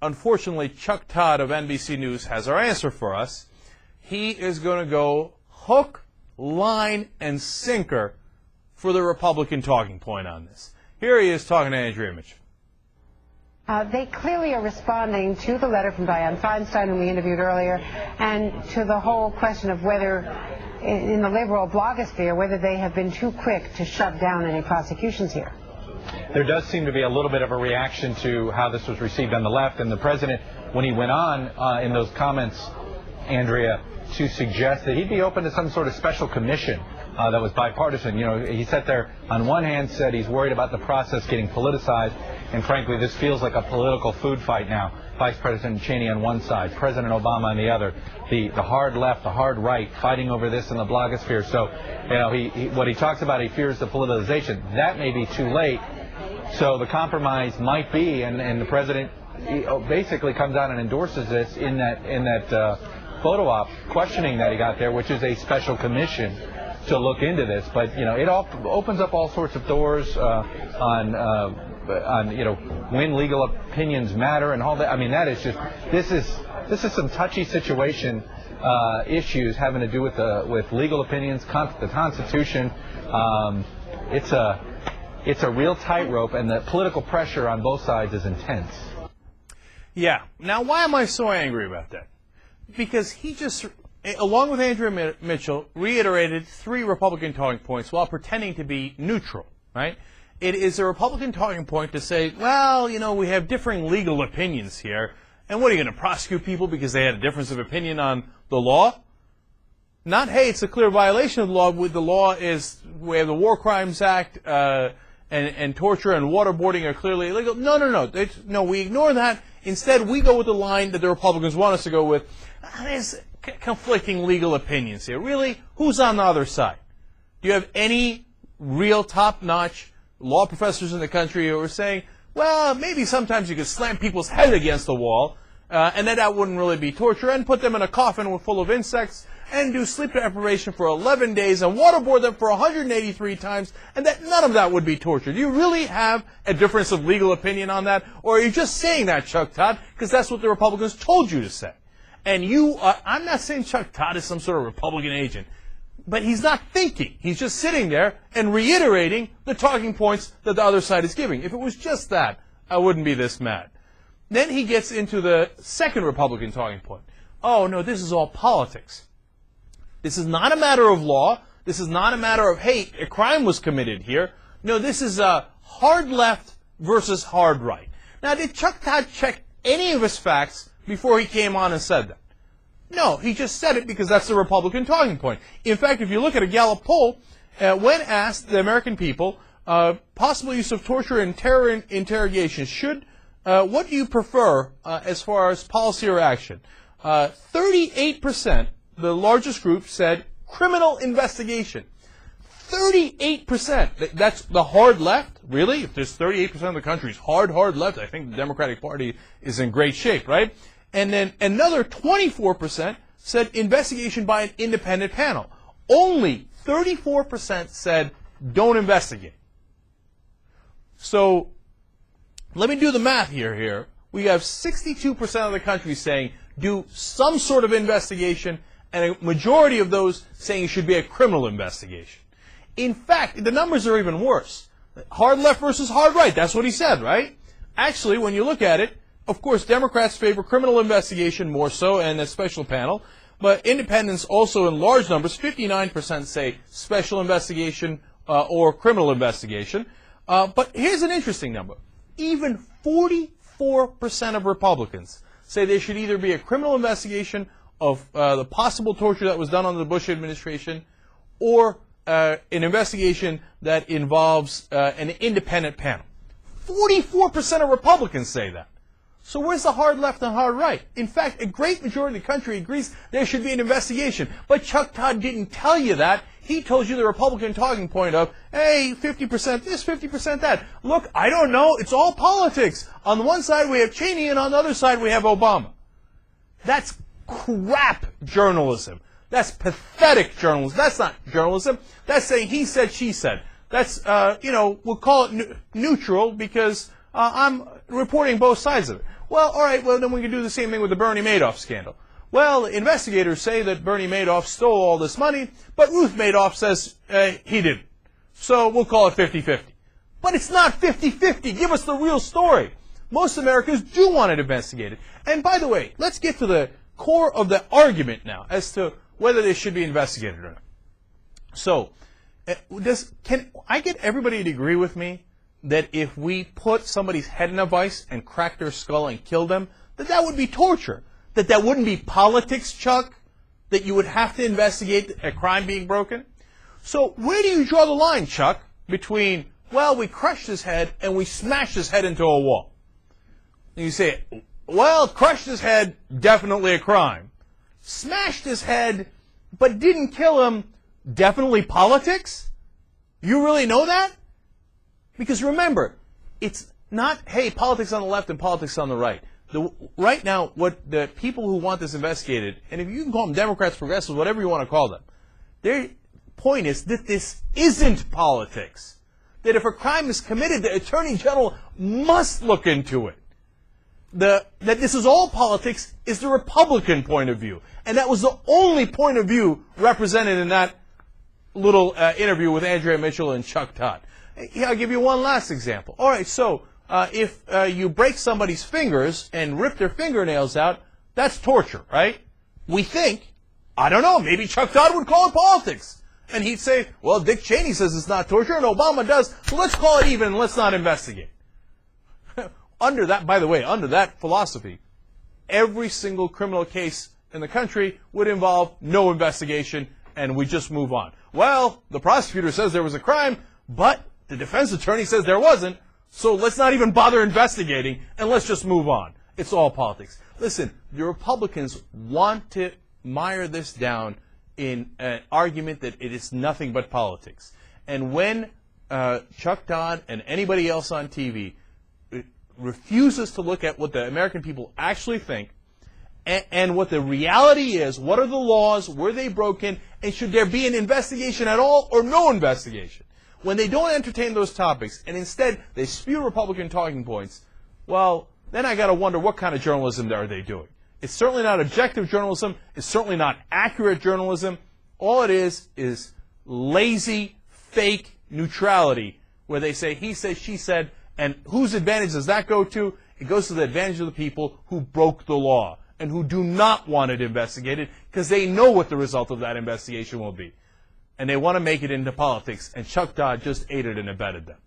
unfortunately, Chuck Todd of NBC News has our answer for us. He is going to go hook, line, and sinker for the Republican talking point on this. Here he is talking to Andrea Mitchell. They clearly are responding to the letter from Dianne Feinstein, whom we interviewed earlier, and to the whole question of whether, in the liberal blogosphere, whether they have been too quick to shut down any prosecutions here. There does seem to be a little bit of a reaction to how this was received on the left, and the president, when he went on in those comments, Andrea, to suggest that he'd be open to some sort of special commission that was bipartisan. You know, he sat there, on one hand, said he's worried about the process getting politicized, and frankly, this feels like a political food fight now. Vice President Cheney on one side, President Obama on the other, the hard left, the hard right, fighting over this in the blogosphere. So, you know, what he talks about, he fears the politicization. That may be too late. So the compromise might be, and the president basically comes out and endorses this in that photo op questioning that he got there, which is a special commission to look into this. But, you know, it all opens up all sorts of doors on you know, when legal opinions matter and all that. I mean, that is just, this is some touchy situation issues having to do with legal opinions, the Constitution. It's a real tightrope, and the political pressure on both sides is intense. Yeah. Now, why am I so angry about that? Because he just, along with Andrea Mitchell, reiterated 3 Republican talking points while pretending to be neutral, right? It is a Republican talking point to say, well, you know, we have differing legal opinions here, and what, are you going to prosecute people because they had a difference of opinion on the law? Not, hey, it's a clear violation of the law. The law is, we have the War Crimes Act, and torture and waterboarding are clearly illegal. No, we ignore that. Instead, we go with the line that the Republicans want us to go with. There's conflicting legal opinions here. Really? Who's on the other side? Do you have any real top-notch law professors in the country who are saying, well, maybe sometimes you could slam people's head against the wall, and that wouldn't really be torture, and put them in a coffin full of insects, and do sleep deprivation for 11 days, and waterboard them for 183 times, and that none of that would be torture? Do you really have a difference of legal opinion on that? Or are you just saying that, Chuck Todd, because that's what the Republicans told you to say? And I'm not saying Chuck Todd is some sort of Republican agent, but he's not thinking. He's just sitting there and reiterating the talking points that the other side is giving. If it was just that, I wouldn't be this mad. Then he gets into the second Republican talking point. Oh, no, this is all politics. This is not a matter of law. This is not a matter of, hey, a crime was committed here. No, this is a hard left versus hard right. Now, did Chuck Todd check any of his facts before he came on and said that? No, he just said it because that's the Republican talking point. In fact, if you look at a Gallup poll, when asked the American people, possible use of torture and terror interrogation, what do you prefer as far as policy or action? 38%, the largest group, said criminal investigation. 38%. That's the hard left? Really? If there's 38% of the country's hard left, I think the Democratic Party is in great shape, right? And then another 24% said investigation by an independent panel. Only 34% said don't investigate. So let me do the math here. We have 62% of the country saying do some sort of investigation, and a majority of those saying it should be a criminal investigation. In fact, the numbers are even worse. Hard left versus hard right, that's what he said, right? Actually, when you look at it, of course, Democrats favor criminal investigation more so, and a special panel. But independents also in large numbers, 59% say special investigation or criminal investigation. But here's an interesting number. Even 44% of Republicans say there should either be a criminal investigation of the possible torture that was done under the Bush administration, or an investigation that involves an independent panel. 44% of Republicans say that. So where's the hard left and hard right? In fact, a great majority of the country agrees there should be an investigation. But Chuck Todd didn't tell you that. He told you the Republican talking point of, hey, 50% this, 50% that. Look, I don't know. It's all politics. On the one side we have Cheney, and on the other side we have Obama. That's crap journalism. That's pathetic journalism. That's not journalism. That's saying he said, she said. That's, we'll call it neutral because I'm reporting both sides of it. Well, all right, well, then we can do the same thing with the Bernie Madoff scandal. Well, investigators say that Bernie Madoff stole all this money, but Ruth Madoff says he didn't. So we'll call it 50-50. But it's not 50-50. Give us the real story. Most Americans do want it investigated. And by the way, let's get to the core of the argument now as to whether this should be investigated or not. So, can I get everybody to agree with me that if we put somebody's head in a vice and crack their skull and kill them, that would be torture? That wouldn't be politics, Chuck? That you would have to investigate a crime being broken? So where do you draw the line, Chuck, between, well, we crushed his head and we smashed his head into a wall? And you say, well, crushed his head, definitely a crime. Smashed his head, but didn't kill him, definitely politics? You really know that? Because remember, it's not, hey, politics on the left and politics on the right. Right now, what the people who want this investigated, and if you can call them Democrats, progressives, whatever you want to call them, their point is that this isn't politics. That if a crime is committed, the Attorney General must look into it. That this is all politics is the Republican point of view. And that was the only point of view represented in that little interview with Andrea Mitchell and Chuck Todd. I'll give you one last example. All right, so if you break somebody's fingers and rip their fingernails out, that's torture, right? We think, I don't know, maybe Chuck Todd would call it politics. And he'd say, well, Dick Cheney says it's not torture, and Obama does, so let's call it even and let's not investigate. Under that, by the way, under that philosophy, every single criminal case in the country would involve no investigation, and we just move on. Well, the prosecutor says there was a crime, but the defense attorney says there wasn't, so let's not even bother investigating, and let's just move on. It's all politics. Listen, the Republicans want to mire this down in an argument that it is nothing but politics. And when Chuck Todd and anybody else on TV refuses to look at what the American people actually think and what the reality is, what are the laws, were they broken, and should there be an investigation at all or no investigation? When they don't entertain those topics and instead they spew Republican talking points, well, then I got to wonder what kind of journalism are they doing. It's certainly not objective journalism. It's certainly not accurate journalism. All it is lazy, fake neutrality where they say he said, she said, and whose advantage does that go to? It goes to the advantage of the people who broke the law and who do not want it investigated because they know what the result of that investigation will be. And they want to make it into politics, and Chuck Todd just aided and abetted them.